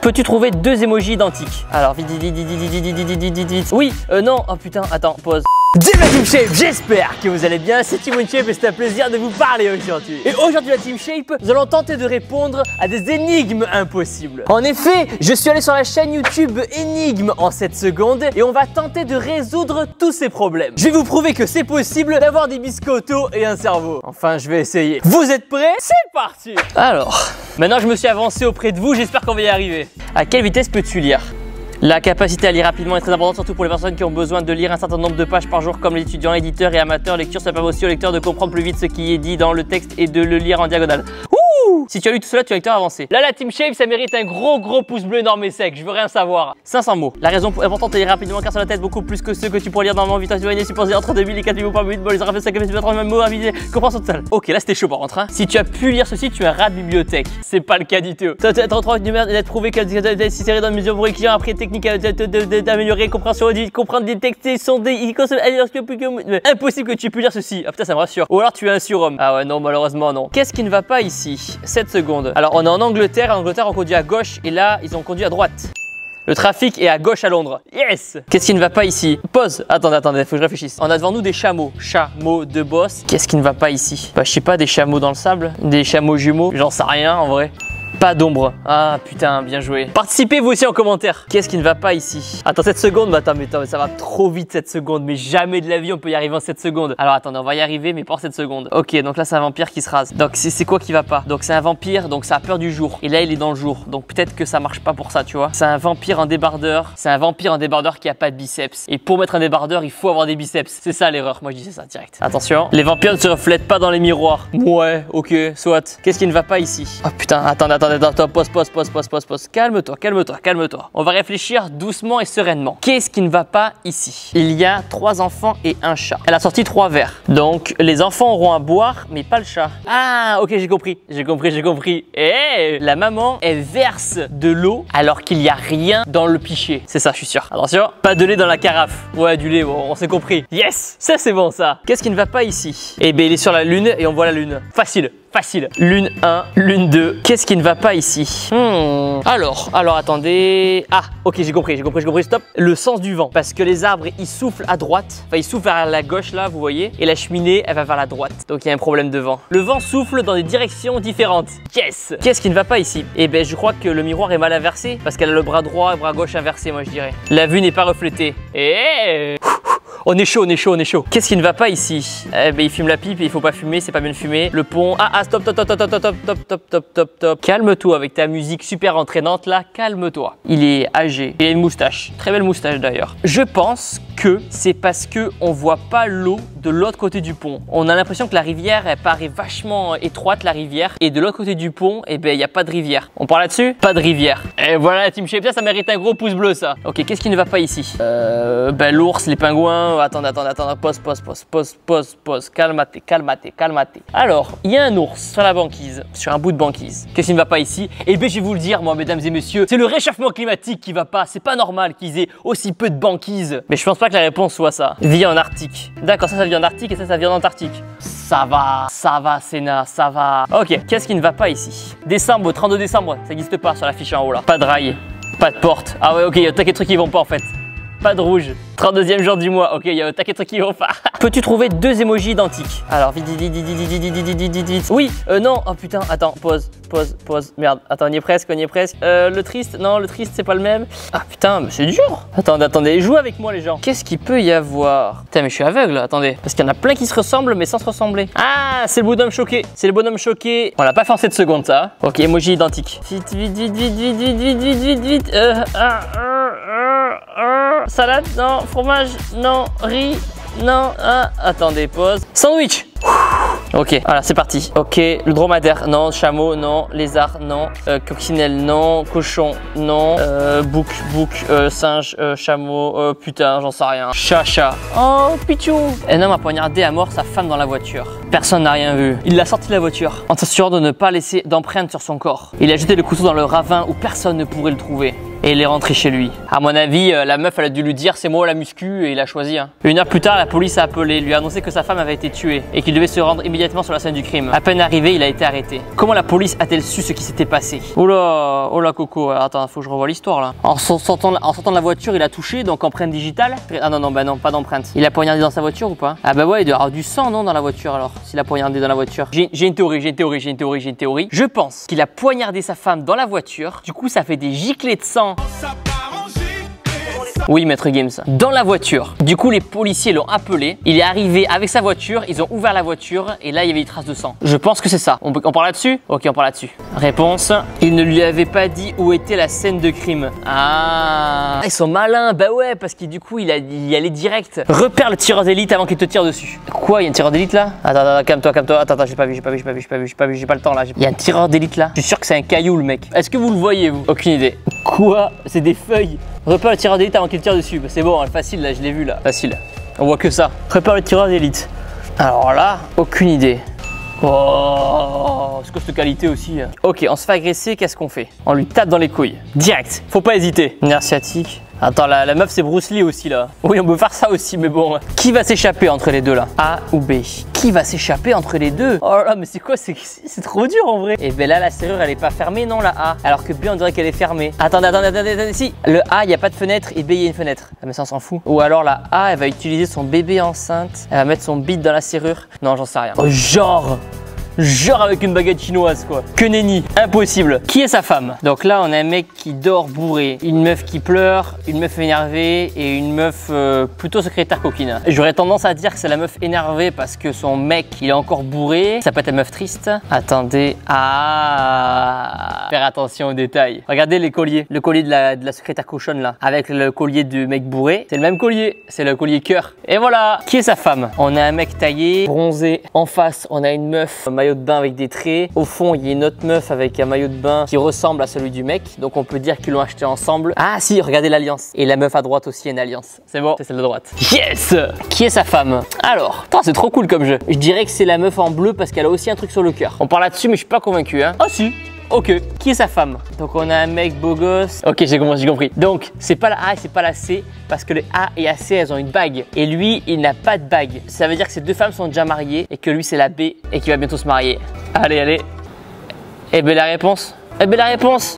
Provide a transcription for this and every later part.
Peux-tu trouver deux emojis identiques? Alors, vite, vite. Oui, non, oh putain, attends, pause. Dis la Team Shape, j'espère que vous allez bien, c'est Timon Shape et c'est un plaisir de vous parler aujourd'hui. Et aujourd'hui la Team Shape, nous allons tenter de répondre à des énigmes impossibles. En effet, je suis allé sur la chaîne YouTube Énigmes en 7 secondes et on va tenter de résoudre tous ces problèmes. Je vais vous prouver que c'est possible d'avoir des biscottos et un cerveau. Enfin, je vais essayer. Vous êtes prêts? C'est parti! Alors, maintenant je me suis avancé auprès de vous, j'espère qu'on va y arriver. À quelle vitesse peux-tu lire? La capacité à lire rapidement est très importante, surtout pour les personnes qui ont besoin de lire un certain nombre de pages par jour, comme les étudiants, éditeurs et amateurs. Lecture, ça permet aussi au lecteur de comprendre plus vite ce qui est dit dans le texte et de le lire en diagonale. Si tu as lu tout cela, tu es un lecteur avancé. Là, la Team Shape, ça mérite un gros pouce bleu énorme et sec. Je veux rien savoir. 500 mots. La raison importante est de lire rapidement car sur la tête beaucoup plus que ceux que tu pourrais lire normalement. Vitesse éloignée supposée entre 2000 et 4000 mots par minute. Bon, les arabes, 5 30 mots à viser. Compréhension totale. Ok, là c'était chaud par contre. Hein. Si tu as pu lire ceci, tu es un rat de bibliothèque. C'est pas le cas du tout. Tu as 33 numéros d'être prouvé que si c'est dans une mesure pour écrire après technique d'améliorer compréhension, comprendre des textes et sont des impossible que tu aies pu lire ceci. Ah putain, ça me rassure. Ou alors tu es un surhomme. Ah ouais, non, malheureusement non. Qu'est-ce qui ne va pas ici? 7 secondes. Alors on est en Angleterre, et en Angleterre on conduit à gauche et là ils ont conduit à droite. Le trafic est à gauche à Londres. Yes! Qu'est-ce qui ne va pas ici? Pause. Attendez, faut que je réfléchisse. On a devant nous des chameaux. Chameaux de boss. Qu'est-ce qui ne va pas ici? Bah je sais pas, des chameaux dans le sable? Des chameaux jumeaux? J'en sais rien en vrai. Pas d'ombre. Ah putain, bien joué. Participez vous aussi en commentaire. Qu'est-ce qui ne va pas ici? Attends, 7 secondes. Mais attends, ça va trop vite 7 secondes. Mais jamais de la vie on peut y arriver en 7 secondes. Alors attendez, on va y arriver mais pas en 7 secondes. Ok, donc là c'est un vampire qui se rase. Donc c'est quoi qui va pas? Donc c'est un vampire, donc ça a peur du jour. Et là il est dans le jour. Donc peut-être que ça marche pas pour ça, tu vois. C'est un vampire en débardeur. C'est un vampire en débardeur qui a pas de biceps. Et pour mettre un débardeur, il faut avoir des biceps. C'est ça l'erreur. Moi je dis c'est ça direct. Attention. Les vampires ne se reflètent pas dans les miroirs. Ouais, ok, soit. Qu'est-ce qui ne va pas ici? Oh putain, attendez, pause. Calme-toi. On va réfléchir doucement et sereinement. Qu'est-ce qui ne va pas ici? Il y a 3 enfants et un chat. Elle a sorti 3 verres. Donc, les enfants auront à boire, mais pas le chat. Ah, ok, j'ai compris. Et la maman, elle verse de l'eau alors qu'il n'y a rien dans le pichet. C'est ça, je suis sûr. Attention, pas de lait dans la carafe. Ouais, du lait, bon, on s'est compris. Yes, ça c'est bon ça. Qu'est-ce qui ne va pas ici? Eh bien, il est sur la lune et on voit la lune. Facile. Lune 1, lune 2. Qu'est-ce qui ne va pas ici? Alors, attendez. Ah, ok, j'ai compris, stop. Le sens du vent. Parce que les arbres, ils soufflent à droite. Enfin, ils soufflent vers la gauche, là, vous voyez. Et la cheminée, elle va vers la droite. Donc, il y a un problème de vent. Le vent souffle dans des directions différentes. Yes! Qu'est-ce qui ne va pas ici? Eh ben, je crois que le miroir est mal inversé. Parce qu'elle a le bras droit et le bras gauche inversé, moi, je dirais. La vue n'est pas reflétée. Et on est chaud. Qu'est-ce qui ne va pas ici? Eh ben, il fume la pipe et il faut pas fumer, c'est pas bien de fumer. Le pont. Stop. Calme-toi avec ta musique super entraînante là, calme-toi. Il est âgé. Il a une moustache. Très belle moustache d'ailleurs. Je pense que c'est parce que on voit pas l'eau de l'autre côté du pont. On a l'impression que la rivière, elle paraît vachement étroite, la rivière. Et de l'autre côté du pont, eh ben, il n'y a pas de rivière. On parle là-dessus? Pas de rivière. Et voilà la Team Shape, ça mérite un gros pouce bleu ça. Ok, qu'est-ce qui ne va pas ici? Ben, l'ours, les pingouins. Attends, pause. Calmate. Alors, il y a un ours sur la banquise, sur un bout de banquise. Qu'est-ce qui ne va pas ici? Eh bien, je vais vous le dire, moi, mesdames et messieurs, c'est le réchauffement climatique qui va pas. C'est pas normal qu'ils aient aussi peu de banquise. Mais je pense pas que la réponse soit ça. Vie en Arctique. D'accord, ça vit en Arctique et ça vit en Antarctique. Ça va, Sénat, ça va. Ok, qu'est-ce qui ne va pas ici? Décembre, 32 décembre, ça n'existe pas sur la fiche en haut là. Pas de rail, pas de porte. Ah ouais, ok, il y a des trucs qui vont pas en fait. Pas de rouge. 32e jour du mois. Ok, il y a un taquet de trucs qui vont pas. Peux-tu trouver deux emojis identiques? Alors, vite. Oui, non. Oh putain, attends, pause. Merde, attends, on y est presque. Le triste, non, le triste, c'est pas le même. Ah putain, mais c'est dur. Attendez, jouez avec moi, les gens. Qu'est-ce qu'il peut y avoir? Putain, mais je suis aveugle, attendez. Parce qu'il y en a plein qui se ressemblent, mais sans se ressembler. Ah, c'est le bonhomme choqué. On l'a pas fait en 7 secondes, ça. Ok, emoji identique. Vite. Salade, non. Fromage, non. Riz, non. Attendez, pause. Sandwich. Ok, voilà, c'est parti. Ok, le dromadaire, non. Chameau, non. Lézard, non. Coccinelle, non. Cochon, non. Bouc, singe, chameau, putain, j'en sais rien. Chat. Oh, pichou. Un homme a poignardé à mort sa femme dans la voiture. Personne n'a rien vu. Il l'a sorti de la voiture en s'assurant de ne pas laisser d'empreinte sur son corps. Il a jeté le couteau dans le ravin où personne ne pourrait le trouver. et il est rentré chez lui. À mon avis, la meuf elle a dû lui dire c'est moi la muscu et il a choisi. Hein. 1 heure plus tard, la police a appelé, lui a annoncé que sa femme avait été tuée et qu'il devait se rendre immédiatement sur la scène du crime. À peine arrivé, il a été arrêté. Comment la police a-t-elle su ce qui s'était passé? Oh là Coco, attends, faut que je revoie l'histoire là. En sortant de la voiture, il a touché, donc empreinte digitale. Ah non, bah non, pas d'empreinte. Il a poignardé dans sa voiture ou pas? Ah bah ouais, il doit y avoir du sang non dans la voiture alors, s'il a poignardé dans la voiture. J'ai une théorie. Je pense qu'il a poignardé sa femme dans la voiture, du coup ça fait des giclées de sang. Oui, maître Games. Dans la voiture. Du coup, les policiers l'ont appelé. Il est arrivé avec sa voiture. Ils ont ouvert la voiture et là, il y avait des traces de sang. Je pense que c'est ça. On parle là-dessus? Ok, on parle là-dessus. Réponse. Il ne lui avait pas dit où était la scène de crime. Ah, ils sont malins. Bah ouais, parce que du coup, il y allait direct. Repère le tireur d'élite avant qu'il te tire dessus. Quoi? Il y a un tireur d'élite là? Attends, calme-toi. Attends, j'ai pas vu. J'ai pas le temps là. Il y a un tireur d'élite là. Je suis sûr que c'est un caillou le mec. Est-ce que vous le voyez vous? Aucune idée. Quoi? C'est des feuilles. Repère le tireur d'élite avant qu'il tire dessus. Bah, c'est bon, facile là, je l'ai vu là. Facile. On voit que ça. Repère le tireur d'élite. Alors là, aucune idée. Oh, c'est quoi cette qualité aussi? Ok, on se fait agresser, qu'est-ce qu'on fait? On lui tape dans les couilles. Direct, faut pas hésiter. Nerf sciatique. Attends, la meuf c'est Bruce Lee aussi là. Oui, on peut faire ça aussi, mais bon. Qui va s'échapper entre les deux là? A ou B? Qui va s'échapper entre les deux? Oh là, mais c'est quoi? C'est trop dur en vrai. Et ben là, la serrure elle est pas fermée, non, la A. Alors que B, on dirait qu'elle est fermée. Attendez, si. Le A, il n'y a pas de fenêtre et B, il y a une fenêtre. Ah, mais ça, on s'en fout. Ou alors la A, elle va utiliser son bébé enceinte. Elle va mettre son bite dans la serrure. Non, j'en sais rien. Oh, Genre avec une baguette chinoise quoi. Que nenni, impossible. Qui est sa femme? Donc là on a un mec qui dort bourré, une meuf qui pleure, une meuf énervée et une meuf plutôt secrétaire coquine. J'aurais tendance à dire que c'est la meuf énervée parce que son mec il est encore bourré. Ça peut être la meuf triste. Attendez, faire attention aux détails. Regardez les colliers. Le collier de la secrétaire cochonne là, avec le collier du mec bourré. C'est le même collier, c'est le collier cœur. Et voilà. Qui est sa femme? On a un mec taillé, bronzé. En face on a une meuf maillot de bain avec des traits. Au fond, il y a une autre meuf avec un maillot de bain qui ressemble à celui du mec. Donc on peut dire qu'ils l'ont acheté ensemble. Ah si, regardez l'alliance. Et la meuf à droite aussi a une alliance. C'est bon, c'est celle de droite. Yes! Qui est sa femme? Alors, c'est trop cool comme jeu. Je dirais que c'est la meuf en bleu parce qu'elle a aussi un truc sur le cœur. On parle là-dessus mais je suis pas convaincu hein. Ah si. Ok, qui est sa femme? Donc on a un mec beau gosse. Ok, j'ai compris. Donc c'est pas la A et c'est pas la C parce que les A et la C elles ont une bague et lui il n'a pas de bague. Ça veut dire que ces deux femmes sont déjà mariées et que lui c'est la B et qu'il va bientôt se marier. Allez. Eh ben la réponse?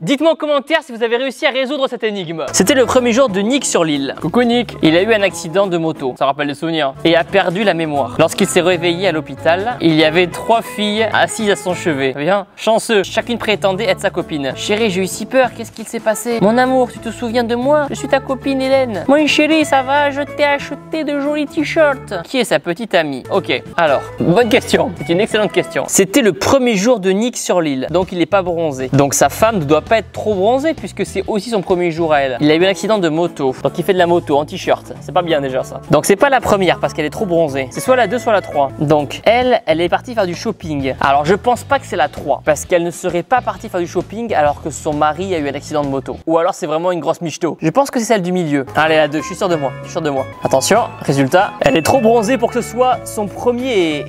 Dites-moi en commentaire si vous avez réussi à résoudre cette énigme. C'était le premier jour de Nick sur l'île. Coucou Nick. Il a eu un accident de moto, ça rappelle des souvenirs, et a perdu la mémoire. Lorsqu'il s'est réveillé à l'hôpital, il y avait 3 filles assises à son chevet. Bien, chanceux, chacune prétendait être sa copine. Chérie, j'ai eu si peur, qu'est-ce qu'il s'est passé? Mon amour, tu te souviens de moi? Je suis ta copine Hélène. Mon chéri, ça va? Je t'ai acheté de jolis t-shirts. Qui est sa petite amie? Ok, alors, bonne question, c'est une excellente question. C'était le premier jour de Nick sur l'île, donc il n'est pas bronzé. Donc sa femme ne doit pas être trop bronzée puisque c'est aussi son premier jour à elle. Il a eu un accident de moto, donc il fait de la moto en t-shirt. C'est pas bien déjà ça. Donc c'est pas la première parce qu'elle est trop bronzée. C'est soit la 2 soit la 3. Donc elle est partie faire du shopping. Alors je pense pas que c'est la 3 parce qu'elle ne serait pas partie faire du shopping alors que son mari a eu un accident de moto. Ou alors c'est vraiment une grosse michto. Je pense que c'est celle du milieu. Allez la 2, je suis sûr de moi. Attention, résultat, elle est trop bronzée pour que ce soit son premier.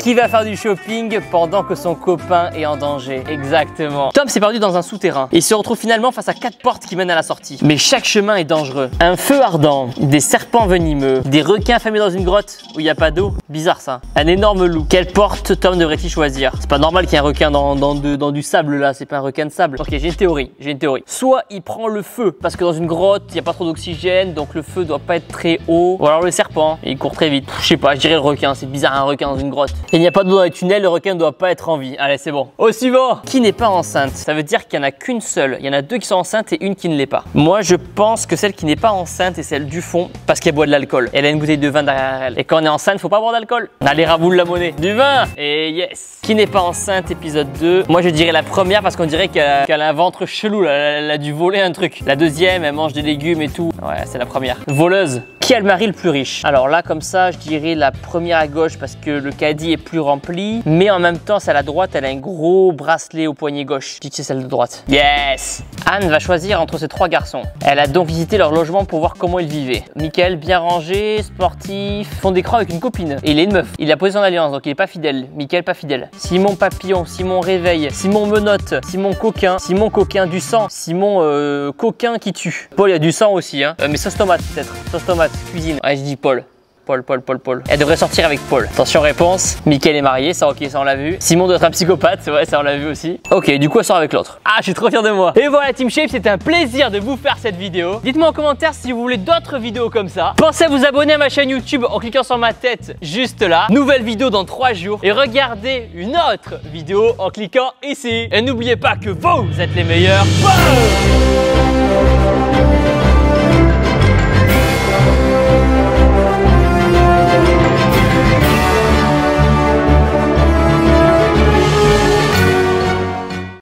Qui va faire du shopping pendant que son copain est en danger? Exactement. Tom s'est perdu dans un souterrain et se retrouve finalement face à 4 portes qui mènent à la sortie. Mais chaque chemin est dangereux. Un feu ardent, des serpents venimeux, des requins affamés dans une grotte où il n'y a pas d'eau. Bizarre ça. Un énorme loup. Quelle porte Tom devrait-il choisir? C'est pas normal qu'il y ait un requin dans du sable là, c'est pas un requin de sable. Ok, j'ai une théorie. Soit il prend le feu parce que dans une grotte il n'y a pas trop d'oxygène donc le feu doit pas être très haut. Ou alors le serpent, il court très vite. Je sais pas, je dirais le requin. C'est bizarre un requin dans une grotte. Il n'y a pas d'eau dans les tunnels, le requin ne doit pas être en vie. Allez, c'est bon. Au suivant. Qui n'est pas enceinte? Ça veut dire qu'il n'y en a qu'une seule. Il y en a 2 qui sont enceintes et une qui ne l'est pas. Moi, je pense que celle qui n'est pas enceinte est celle du fond parce qu'elle boit de l'alcool. Elle a une bouteille de vin derrière elle. Et quand on est enceinte, faut pas boire d'alcool. Allez, raboule la monnaie. Du vin. Et yes. Qui n'est pas enceinte, épisode 2. Moi, je dirais la première parce qu'on dirait qu'elle a un ventre chelou. Elle a dû voler un truc. La deuxième, elle mange des légumes et tout. Ouais, c'est la première. Voleuse. Qui a le mari le plus riche? Alors là, comme ça, je dirais la première à gauche parce que le caddie est plus rempli. Mais en même temps, celle à droite, elle a un gros bracelet au poignet gauche. Je dis que c'est celle de droite. Yes! Anne va choisir entre ces 3 garçons. Elle a donc visité leur logement pour voir comment ils vivaient. Michael, bien rangé, sportif, fond d'écran avec une copine. Et il est une meuf. Il a posé son alliance, donc il est pas fidèle. Michael, pas fidèle. Simon papillon, Simon réveil, Simon menotte, Simon coquin du sang, Simon coquin qui tue. Paul, il y a du sang aussi, hein. Mais sauce tomate peut-être. Sauce tomate, cuisine. Ouais, je dis Paul. Paul. Elle devrait sortir avec Paul. Attention, réponse. Mickaël est marié, ça ok, ça on l'a vu. Simon doit être un psychopathe, ouais, ça on l'a vu aussi. Ok, du coup elle sort avec l'autre. Ah, je suis trop fier de moi. Et voilà Team Shape, c'était un plaisir de vous faire cette vidéo. Dites-moi en commentaire si vous voulez d'autres vidéos comme ça. Pensez à vous abonner à ma chaîne YouTube en cliquant sur ma tête juste là. Nouvelle vidéo dans 3 jours. Et regardez une autre vidéo en cliquant ici. Et n'oubliez pas que vous êtes les meilleurs. Wow.